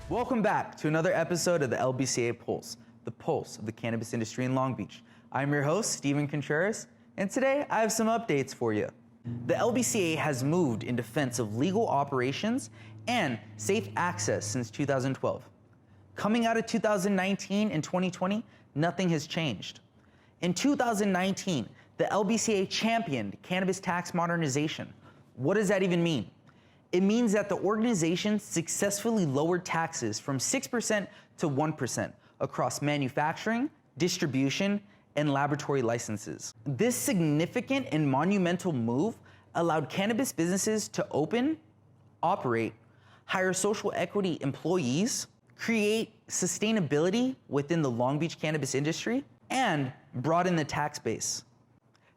Welcome back to another episode of the LBCA Pulse, the pulse of the cannabis industry in Long Beach. I'm your host, Steven Contreras, and today I have some updates for you. The LBCA has moved in defense of legal operations and safe access since 2012. Coming out of 2019 and 2020, nothing has changed. In 2019, the LBCA championed Cannabis Tax Modernization. What does that even mean? It means that the organization successfully lowered taxes from 6% to 1% across manufacturing, distribution, and laboratory licenses. This significant and monumental move allowed cannabis businesses to open, operate, hire social equity employees, create sustainability within the Long Beach cannabis industry, and broaden the tax base.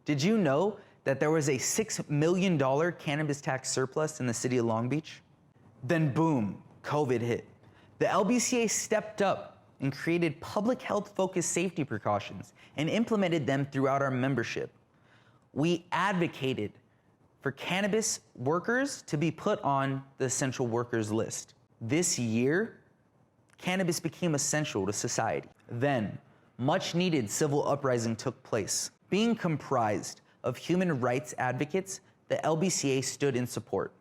Did you know that there was a $6 million cannabis tax surplus in the city of Long Beach? Then boom, COVID hit. The LBCA stepped up and created public health-focused safety precautions and implemented them throughout our membership. We advocated for cannabis workers to be put on the essential workers list. This year, cannabis became essential to society. Then, much needed civil uprising took place. Being comprised of human rights advocates, the LBCA stood in support.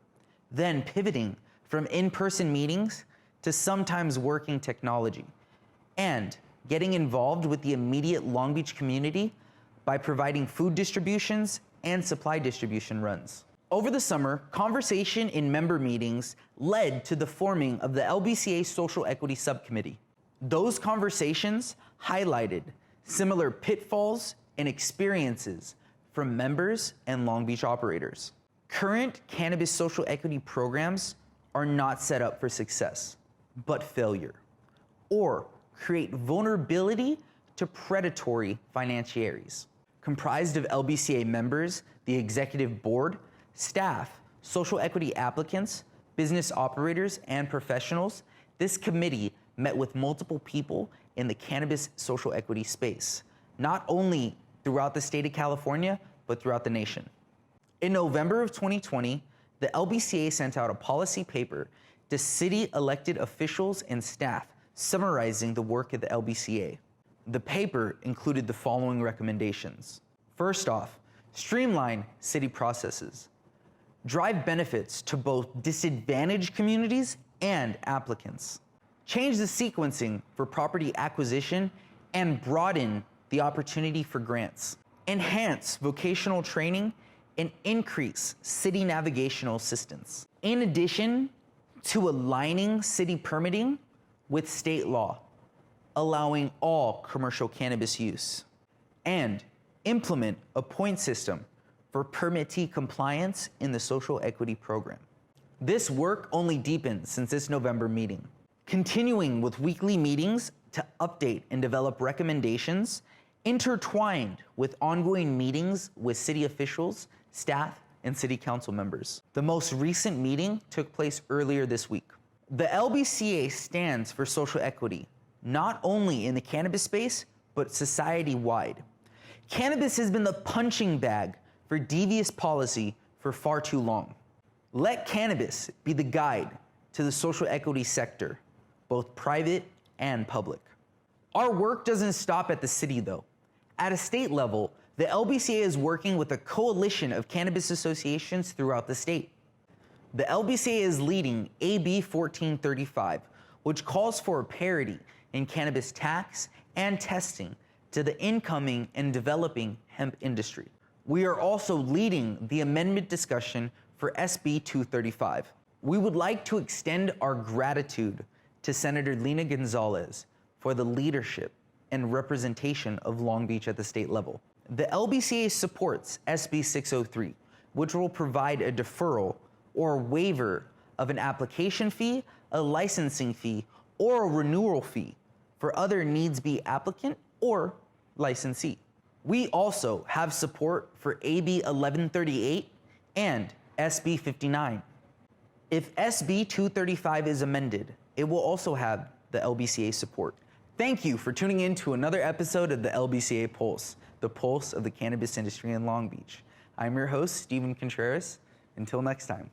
Then pivoting from in-person meetings to sometimes working technology and getting involved with the immediate Long Beach community by providing food distributions and supply distribution runs. Over the summer, conversation in member meetings led to the forming of the LBCA Social Equity Subcommittee. Those conversations highlighted similar pitfalls and experiences from members and Long Beach operators. Current cannabis social equity programs are not set up for success, but failure, or create vulnerability to predatory financiaries. Comprised of LBCA members, the executive board, staff, social equity applicants, business operators, and professionals, this committee met with multiple people in the cannabis social equity space, not only throughout the state of California, but throughout the nation. In November of 2020, the LBCA sent out a policy paper to city elected officials and staff summarizing the work of the LBCA. The paper included the following recommendations. First off, streamline city processes. Drive benefits to both disadvantaged communities and applicants. Change the sequencing for property acquisition and broaden the opportunity for grants. Enhance vocational training and increase city navigational assistance. In addition to aligning city permitting with state law, allowing all commercial cannabis use, and implement a point system for permittee compliance in the social equity program. This work only deepened since this November meeting. Continuing with weekly meetings to update and develop recommendations intertwined with ongoing meetings with city officials, staff, and city council members. The most recent meeting took place earlier this week. The LBCA stands for social equity, not only in the cannabis space, but society-wide. Cannabis has been the punching bag for devious policy for far too long. Let cannabis be the guide to the social equity sector, both private and public. Our work doesn't stop at the city though. At a state level, the LBCA is working with a coalition of cannabis associations throughout the state. The LBCA is leading AB 1435, which calls for a parity in cannabis tax and testing to the incoming and developing hemp industry. We are also leading the amendment discussion for SB 235. We would like to extend our gratitude to Senator Lena Gonzalez for the leadership and representation of Long Beach at the state level. The LBCA supports SB 603, which will provide a deferral or waiver of an application fee, a licensing fee, or a renewal fee for other needs-be applicant or licensee. We also have support for AB 1138 and SB 59. If SB 235 is amended, it will also have the LBCA support. Thank you for tuning in to another episode of the LBCA Pulse, the pulse of the cannabis industry in Long Beach. I'm your host, Steven Contreras. Until next time.